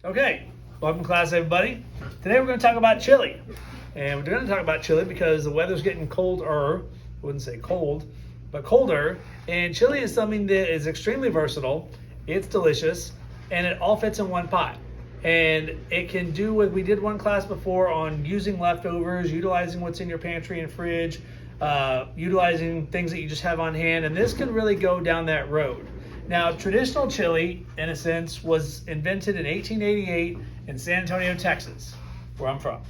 Okay, welcome to class, everybody. Today we're going to talk about chili. And we're going to talk about chili because the weather's getting colder. I wouldn't say cold, but colder. And chili is something that is extremely versatile. It's delicious, and it all fits in one pot. And it can do what we did one class before on using leftovers, utilizing what's in your pantry and fridge, utilizing things that you just have on hand. And this can really go down that road. Now, traditional chili, in a sense, was invented in 1888 in San Antonio, Texas, where I'm from.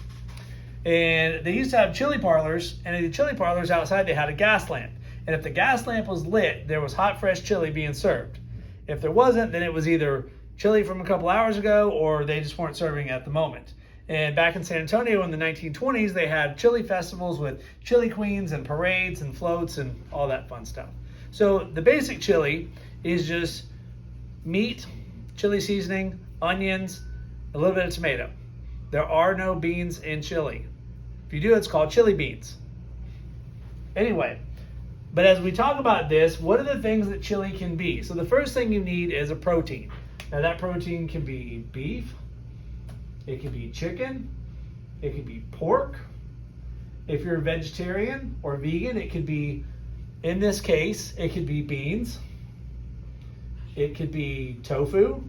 And they used to have chili parlors, and in the chili parlors outside, they had a gas lamp. And if the gas lamp was lit, there was hot, fresh chili being served. If there wasn't, then it was either chili from a couple hours ago, or they just weren't serving at the moment. And back in San Antonio in the 1920s, they had chili festivals with chili queens and parades and floats and all that fun stuff. So the basic chili is just meat, chili seasoning, onions, a little bit of tomato. There are no beans in chili. If you do, it's called chili beans. Anyway, but as we talk about this, what are the things that chili can be? So the first thing you need is a protein. Now that protein can be beef, it can be chicken, it can be pork. If you're a vegetarian or vegan, it could be, in this case, it could be beans. It could be tofu.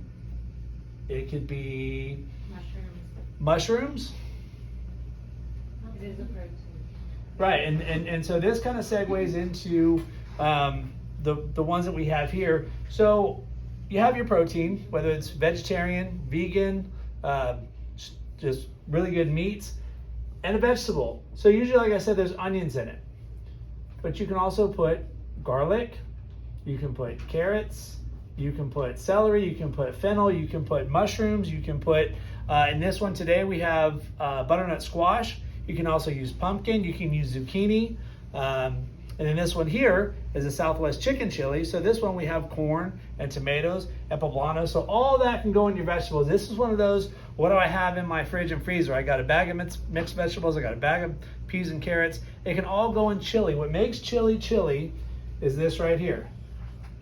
It could be mushrooms. It is a protein. Right, and so this kind of segues into the ones that we have here. So you have your protein, whether it's vegetarian, vegan, just really good meats, and a vegetable. So usually, like I said, there's onions in it. But you can also put garlic, you can put carrots, you can put celery, you can put fennel, you can put mushrooms, you can put, in this one today we have butternut squash. You can also use pumpkin, you can use zucchini. And then this one here is a Southwest chicken chili. So this one we have corn and tomatoes and poblano. So all that can go in your vegetables. This is one of those, what do I have in my fridge and freezer? I got a bag of mixed vegetables, I got a bag of peas and carrots. It can all go in chili. What makes chili chili is this right here,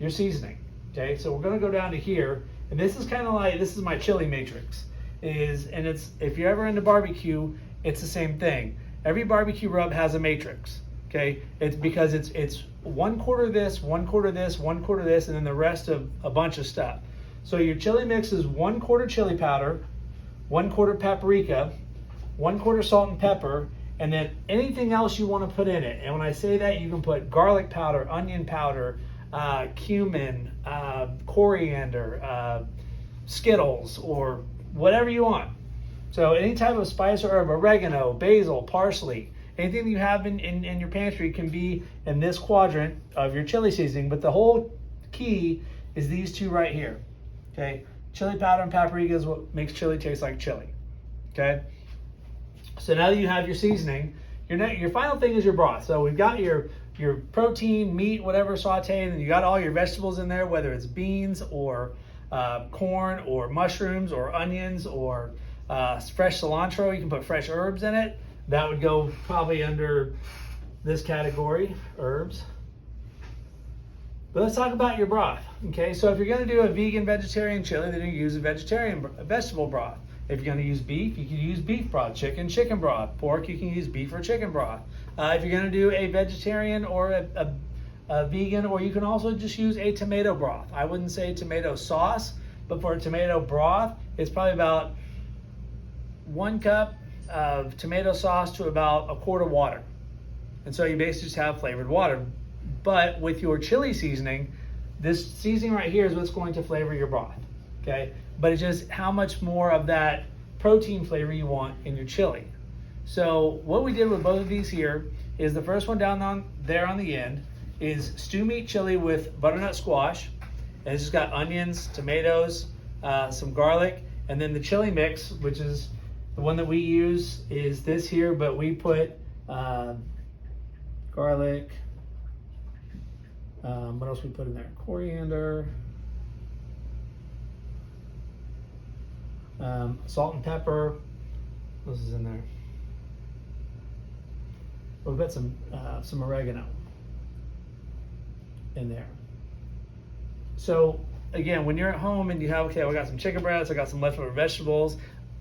your seasoning. Okay, so we're gonna go down to here, and this is kind of like, this is my chili matrix. And it's, if you're ever into barbecue, it's the same thing. Every barbecue rub has a matrix. Okay, it's because it's 1/4 this, 1/4 this, 1/4 this, and then the rest of a bunch of stuff. So your chili mix is 1/4 chili powder, 1/4 paprika, 1/4 salt and pepper, and then anything else you want to put in it. And when I say that, you can put garlic powder, onion powder, cumin, coriander, Skittles, or whatever you want. So any type of spice or herb, oregano, basil, parsley, anything that you have in your pantry can be in this quadrant of your chili seasoning. But the whole key is these two right here. Okay, chili powder and paprika is what makes chili taste like chili. Okay, so now that you have your seasoning, your final thing is your broth. So we've got your protein, meat, whatever sauteed, and you got all your vegetables in there, whether it's beans or corn or mushrooms or onions or fresh cilantro. You can put fresh herbs in it. That would go probably under this category, herbs. But let's talk about your broth. Okay, so if you're going to do a vegan vegetarian chili, then you use a vegetable broth. If you're going to use beef, you can use beef broth. Chicken broth. Pork, you can use beef or chicken broth. If you're going to do a vegetarian or a vegan, or you can also just use a tomato broth. I wouldn't say tomato sauce, but for a tomato broth, it's probably about 1 cup of tomato sauce to about 1/4 water. And so you basically just have flavored water. But with your chili seasoning, this seasoning right here is what's going to flavor your broth. Okay, but it's just how much more of that protein flavor you want in your chili. So what we did with both of these here is the first one down there on the end is stew meat chili with butternut squash. And it's just got onions, tomatoes, some garlic, and then the chili mix, which is the one that we use, is this here, but we put garlic, what else we put in there? Coriander, salt and pepper. What else is in there? We've got some oregano in there. So again, when you're at home and you have, okay, I got some chicken breasts, I got some leftover vegetables,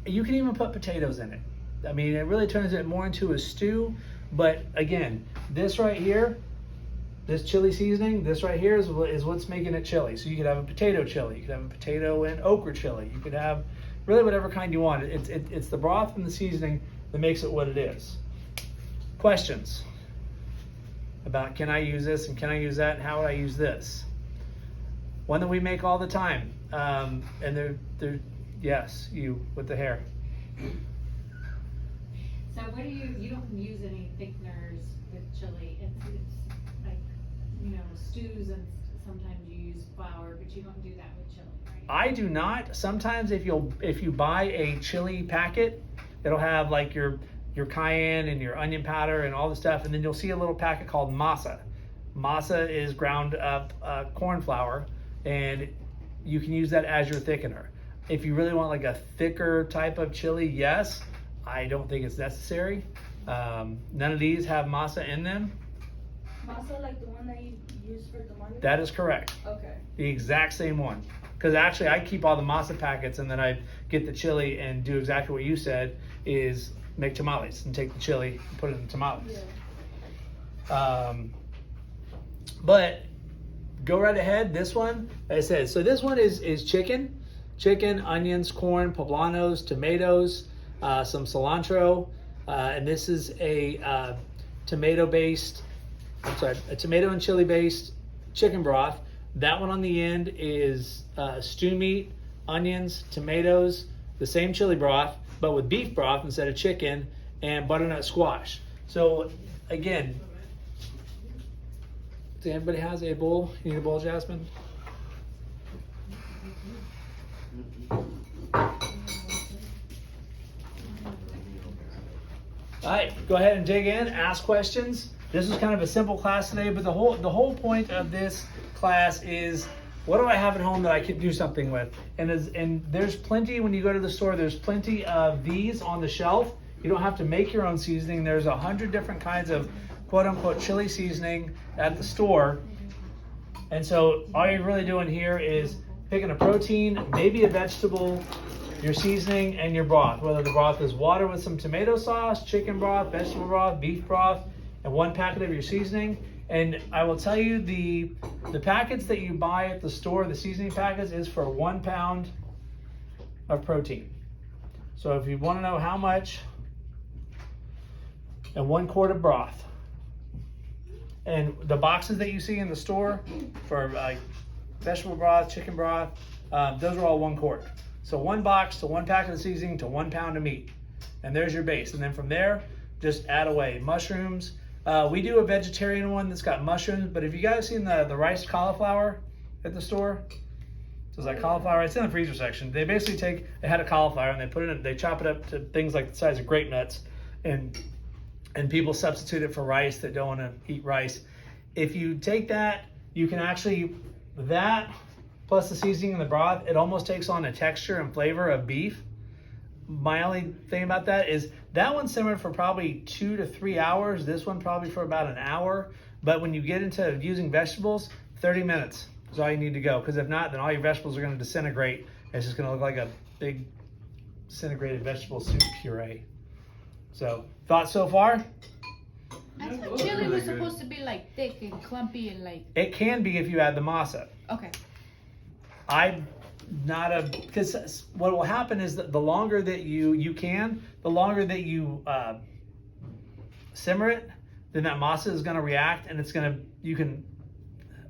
you can even put potatoes in it. I mean, it really turns it more into a stew. But again, this right here, this chili seasoning, this right here is what's making it chili. So you could have a potato chili, you could have a potato and okra chili, you could have really whatever kind you want. It's the broth and the seasoning that makes it what it is. Questions about can I use this and can I use that and how would I use this? One that we make all the time, and they're yes, you with the hair. So what do you don't use any thickeners with chili. It's like, you know, stews and sometimes you use flour, but you don't do that with chili, right? I do not. Sometimes if you buy a chili packet, it'll have like your cayenne and your onion powder and all the stuff, and then you'll see a little packet called masa. Masa is ground up corn flour, and you can use that as your thickener. If you really want like a thicker type of chili, yes. I don't think it's necessary. None of these have masa in them. Masa, like the one that you use for the manu? That is correct. Okay. The exact same one. Because actually I keep all the masa packets and then I get the chili and do exactly what you said, is make tamales and take the chili and put it in tamales. Yeah. But go right ahead. This one, like I said, so this one is chicken, onions, corn, poblanos, tomatoes, some cilantro, and this is a tomato and chili based chicken broth. That one on the end is stew meat, onions, tomatoes, the same chili broth, but with beef broth instead of chicken, and butternut squash. So again, does anybody has a bowl? You need a bowl, Jasmine? All right, go ahead and dig in, ask questions. This is kind of a simple class today, but the whole point of this class is, what do I have at home that I could do something with? And there's plenty, when you go to the store, there's plenty of these on the shelf. You don't have to make your own seasoning. There's 100 different kinds of quote unquote chili seasoning at the store. And so all you're really doing here is picking a protein, maybe a vegetable, your seasoning, and your broth. Whether the broth is water with some tomato sauce, chicken broth, vegetable broth, beef broth, and one packet of your seasoning. And I will tell you, the packets that you buy at the store, the seasoning packets, is for 1 pound of protein. So if you want to know how much, and 1 quart of broth. And the boxes that you see in the store for vegetable broth, chicken broth, those are all 1 quart. So 1 box to 1 packet of seasoning to 1 pound of meat. And there's your base. And then from there, just add away mushrooms. We do a vegetarian one that's got mushrooms, but if you guys seen the riced cauliflower at the store, so it's like cauliflower, it's in the freezer section. They basically take a head of cauliflower and they put it in, they chop it up to things like the size of grape nuts, and people substitute it for rice that don't want to eat rice. If you take that, you can actually, that plus the seasoning and the broth, it almost takes on a texture and flavor of beef. My only thing about that is that one simmered for probably 2 to 3 hours. This one probably for about an hour. But when you get into using vegetables, 30 minutes is all you need to go. Because if not, then all your vegetables are going to disintegrate. It's just going to look like a big disintegrated vegetable soup puree. So, thoughts so far? I thought chili was supposed to be like thick and clumpy and like. It can be if you add the masa. Okay. Because what will happen is that the longer that the longer that you simmer it, then that masa is going to react, and you can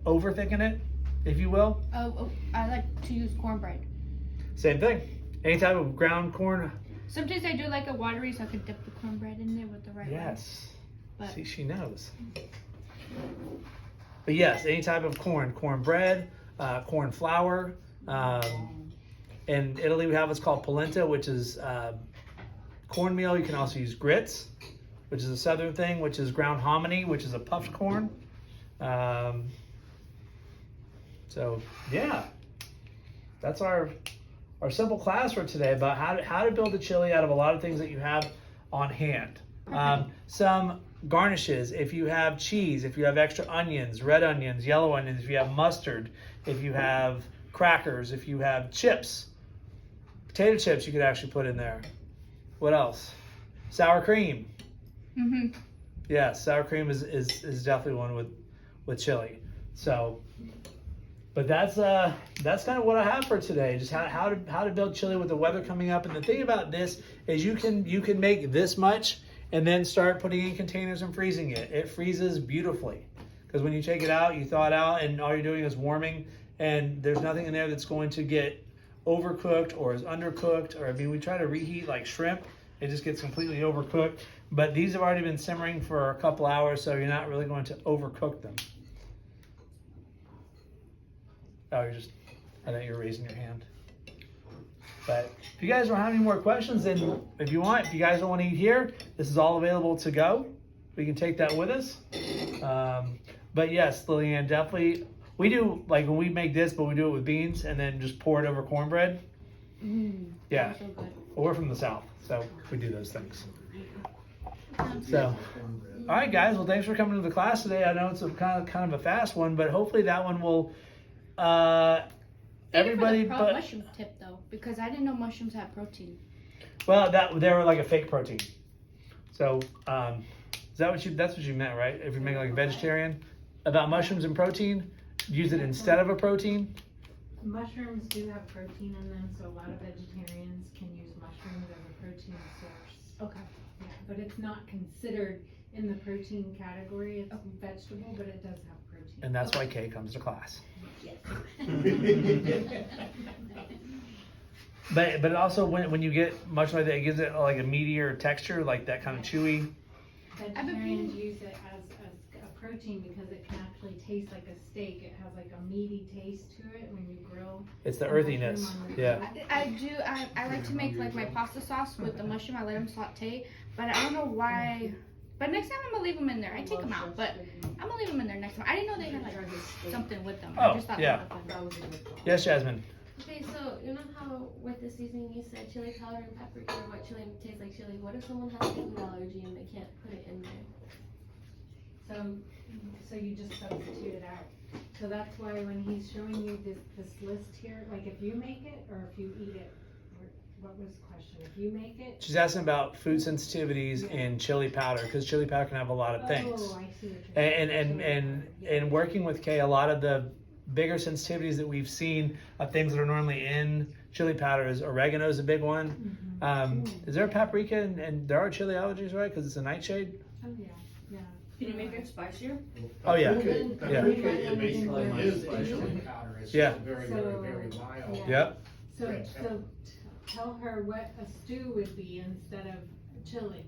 over thicken it, if you will. Oh, I like to use cornbread. Same thing. Any type of ground corn. Sometimes I do like it watery, so I could dip the cornbread in there with the right. Yes. But See, she knows. But yes, any type of cornbread, corn flour. In Italy, we have what's called polenta, which is cornmeal. You can also use grits, which is a southern thing, which is ground hominy, which is a puffed corn. So yeah, that's our simple class for today about how to build a chili out of a lot of things that you have on hand. Some garnishes, if you have cheese, if you have extra onions, red onions, yellow onions, if you have mustard, if you have crackers, if you have chips, potato chips, you could actually put in there. What else? Sour cream. Mm-hmm. Yeah, sour cream is definitely one with chili. So, but that's kind of what I have for today. Just how to build chili with the weather coming up. And the thing about this is you can make this much and then start putting in containers and freezing it. It freezes beautifully because when you take it out, you thaw it out, and all you're doing is warming. And there's nothing in there that's going to get overcooked or is undercooked. Or I mean, we try to reheat like shrimp. It just gets completely overcooked. But these have already been simmering for a couple hours, so you're not really going to overcook them. Oh, I thought you were raising your hand. But if you guys don't have any more questions, then if you guys don't want to eat here, this is all available to go. We can take that with us. But yes, Lillian, definitely. We do, like when we make this, but we do it with beans and then just pour it over cornbread. Yeah. So good. Well, we're from the South, so we do those things. So, all right, guys. Well, thanks for coming to the class today. I know it's a kind of a fast one, but hopefully that one will. Everybody, for the but mushroom tip though, because I didn't know mushrooms have protein. well, they were like a fake protein. So, is that that's what you meant, right? If you make like a vegetarian about mushrooms and protein, use it instead of a protein. Mushrooms do have protein in them, so a lot of vegetarians can use mushrooms as a protein source. Okay. Yeah, but it's not considered in the protein category. It's vegetable, but it does have protein. And that's why Kay comes to class. But also when you get mushroom like that, it gives it like a meatier texture, like that kind of chewy. Vegetarians use it as a protein because it can actually taste like a steak. It has like a meaty taste to it when you grill. It's the a earthiness. mushroom on the Yeah. grill. I like to make like my pasta sauce with the mushroom. I let them saute, but I don't know why. But next time I'm gonna leave them in there. I take them out, but I'm gonna leave them in there next time. I didn't know they had like something with them. I Oh, just thought yeah. they were fun. Yes, Jasmine. Okay, so you know how with the seasoning you said chili powder and paprika, or what chili tastes like chili? What if someone has a food allergy and they can't put it in there? So you just substitute it out. So that's why when he's showing you this list here, like if you make it or if you eat it, or what was the question? If you make it. She's asking about food sensitivities in chili powder because chili powder can have a lot of things. Oh, I see what you're saying. And working with Kay, a lot of the bigger sensitivities that we've seen of things that are normally in chili powder is oregano is a big one. Is there a paprika and there are chili allergies, right? Because it's a nightshade. Oh yeah, yeah. Can you make it spicier? Oh yeah, Paprika, it basically is like chili powder. It's Yeah. just very, very, very mild. Yeah. yep. So tell her what a stew would be instead of chili.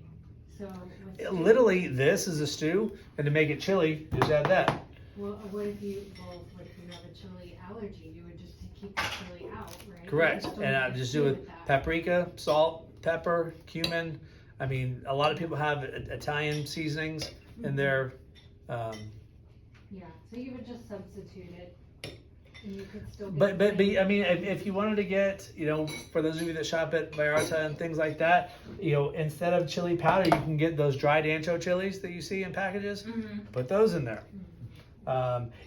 So with stew- Literally, this is a stew, and to make it chili, just add that. Well, what if you have a chili allergy? You would just keep the chili out, right? Correct. You don't And I have to just stew do with that. paprika, salt, pepper, cumin. I mean, a lot of people have Italian seasonings in their. Yeah, so you would just substitute it, and you could still. Get But the I same- mean, if you wanted to get, for those of you that shop at Vallarta and things like that, instead of chili powder, you can get those dried ancho chilies that you see in packages. Put those in there.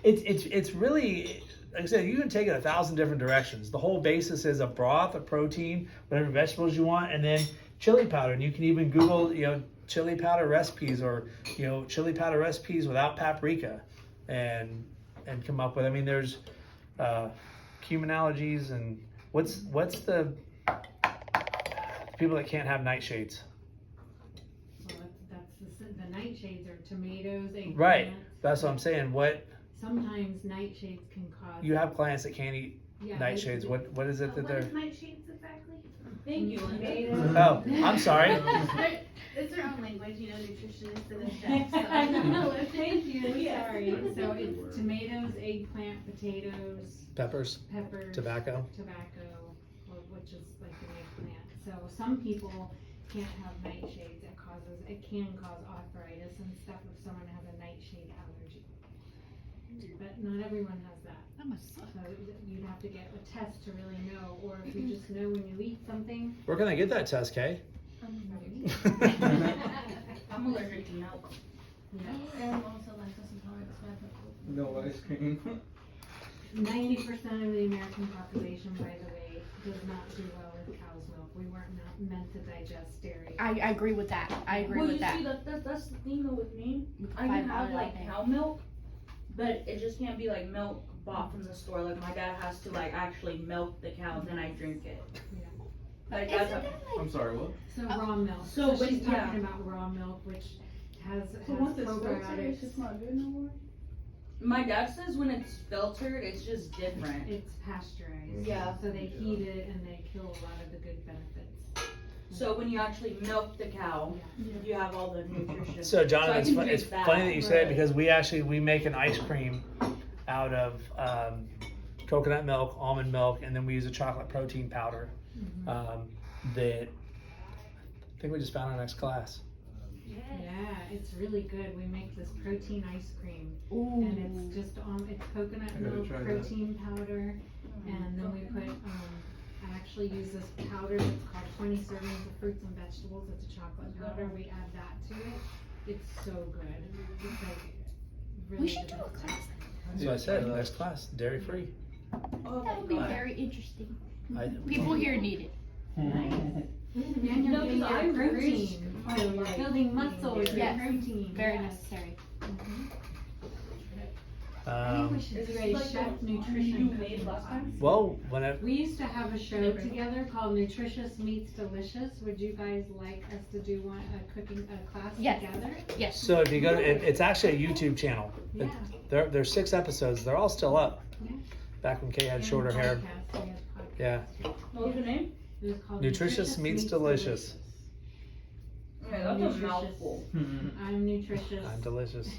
It's really, like I said, you can take it 1,000 different directions. The whole basis is a broth, a protein, whatever vegetables you want, and then chili powder. And you can even Google, chili powder recipes or, chili powder recipes without paprika, and come up with. I mean, there's cumin allergies and what's the people that can't have nightshades. Well, that's the nightshades are tomatoes, eggplants. Right. That's what I'm saying. What Sometimes nightshades can cause. you have clients that can't eat Yeah, nightshades. they- What is it that they're? nightshades exactly? Thank you, Linda. Tomatoes. Oh, I'm sorry. It's their own language, nutritionists and I know. chefs. Thank you. Sorry. So it's tomatoes, eggplant, potatoes, Peppers, peppers, tobacco. which is like an eggplant. So some people can't have nightshades. It can cause arthritis and stuff if someone has a nightshade allergy. But not everyone has that. That must suck. So you'd have to get a test to really know, or if you just know when you eat something. Where can I get that test, Kay? I'm allergic to milk. Yeah. And also lactose intolerant, so I put No ice cream. 90% of the American population, by the way, does not do well with cow's milk. We weren't not meant to digest dairy. I agree with that. I agree Well, with you that. see, that's the thing though with me. I Five can have dollar like latte. cow milk, but it just can't be like milk bought from the store. Like my dad has to like actually milk the cow and then I drink it. Yeah. Like Isn't that's that like I'm sorry, what? So raw milk. So So she's when- yeah. talking about raw milk, which has probiotics. not good no more. My dad says when it's filtered, it's just different. It's pasteurized. Yeah. So they heat it and they kill a lot of the good benefits. So when you actually milk the cow, you have all the nutrition. So John, So I it's, can fun, drink it's that. funny that you say it Right. because we make an ice cream out of coconut milk, almond milk, and then we use a chocolate protein powder that I think we just found in our next class. Yeah, it's really good. We make this protein ice cream, Ooh. and it's just it's coconut I gotta milk, try that. protein powder, and then we put I actually use this powder that's called 20 servings of fruits and vegetables. It's a chocolate powder. We add that to it. It's so good. It's like really We should good. do a class. So I said next class, dairy free. Oh, That would be very interesting. I, People here need it. And you're No, getting because your I protein. Oh, So you're right. building muscle with your Yes. protein. Very Yes. necessary. I think we should Is do this a like chef the one nutrition you cooking made last class. time? well, when I, We used to have a show together called Nutritious Meets Delicious. Would you guys like us to do a class Yes. together? Yes. so if you go to it's actually a YouTube channel. Yeah. There's 6 episodes. They're all still up. Yeah. Back when Kay had And shorter hair. podcast. We had podcast. Yeah. What was your name? It was called Nutritious Meets Delicious. Yeah, that's a Nutritious. mouthful. I'm nutritious. I'm delicious.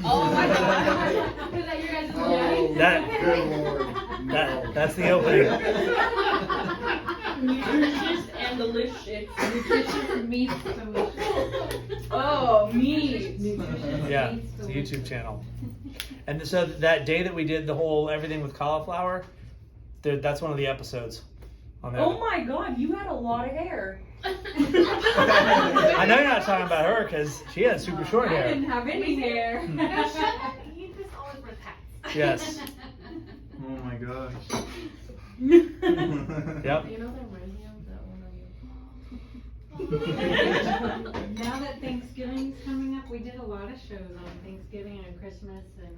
Oh my god. Was that your guys' Oh, That- good lord. That's the opening. Nutritious and delicious. Nutritious meets delicious. Oh, meat. Nutritious Yeah, meets it's a delicious. YouTube channel. And so that day that we did the whole everything with cauliflower, that's one of the episodes. On that. Oh my god, you had a lot of hair. I know you're not talking about her because she had super short I hair. didn't have any hair. You just always wear hats. Yes. Oh my gosh. Yep. You know that reminds me of that one of you. Now that Thanksgiving's coming up, we did a lot of shows on Thanksgiving and Christmas and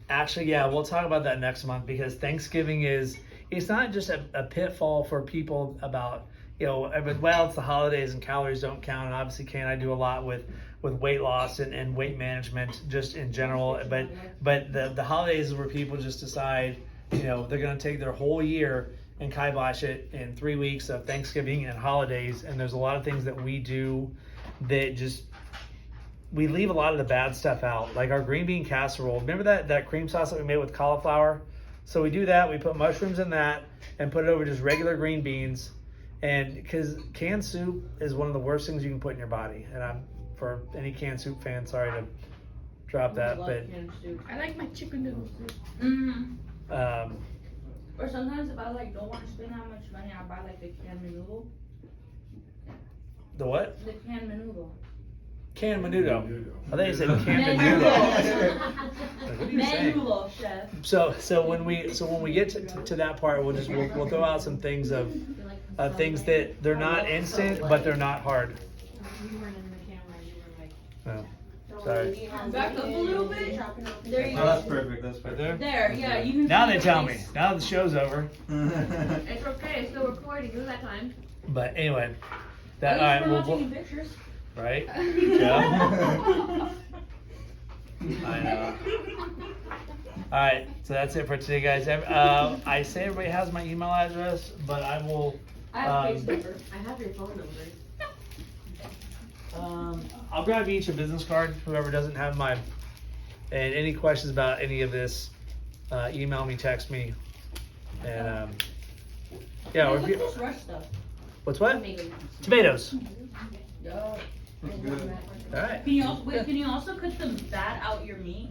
Actually, yeah, we'll talk about that next month because Thanksgiving it's not just a pitfall for people about, well, it's the holidays and calories don't count. And obviously, Kay and I do a lot with weight loss and weight management just in general. But the holidays is where people just decide, they're going to take their whole year and kibosh it in 3 weeks of Thanksgiving and holidays. And there's a lot of things that we do that just, we leave a lot of the bad stuff out. Like our green bean casserole. Remember that cream sauce that we made with cauliflower? So we do that. We put mushrooms in that and put it over just regular green beans. And because canned soup is one of the worst things you can put in your body. And I'm, for any canned soup fan, sorry to drop that, but I like my chicken noodles. Mm-hmm. Or sometimes if I don't want to spend that much money, I buy the canned menudo. the what? The canned menudo. Canned menudo. I think you said canned Menudo. menudo. Like, what are you saying? Menudo, chef. So when we get to that part, we'll throw out some things of things that they're not instant, but they're not hard. you weren't in the camera, you were like, Oh, sorry. Back up a little bit. There you Oh, that's go. perfect. That's Right perfect. there. There, yeah, you can Now see they your tell me. face. Now the show's over. It's okay, it's still recording. Give it that time. But anyway, At that all right. least we're not We'll, taking pictures. right? Yeah. I know. All right, so that's it for today, guys. I say everybody has my email address, but I will. I have a face Um, number. I have your phone number. I'll grab each a business card. Whoever doesn't have my, and any questions about any of this, email me, text me, and yeah. Or What's if you, this rush stuff? what's what? Tomatoes. Yo. That's good. All right. Can you also cut the fat out your meat?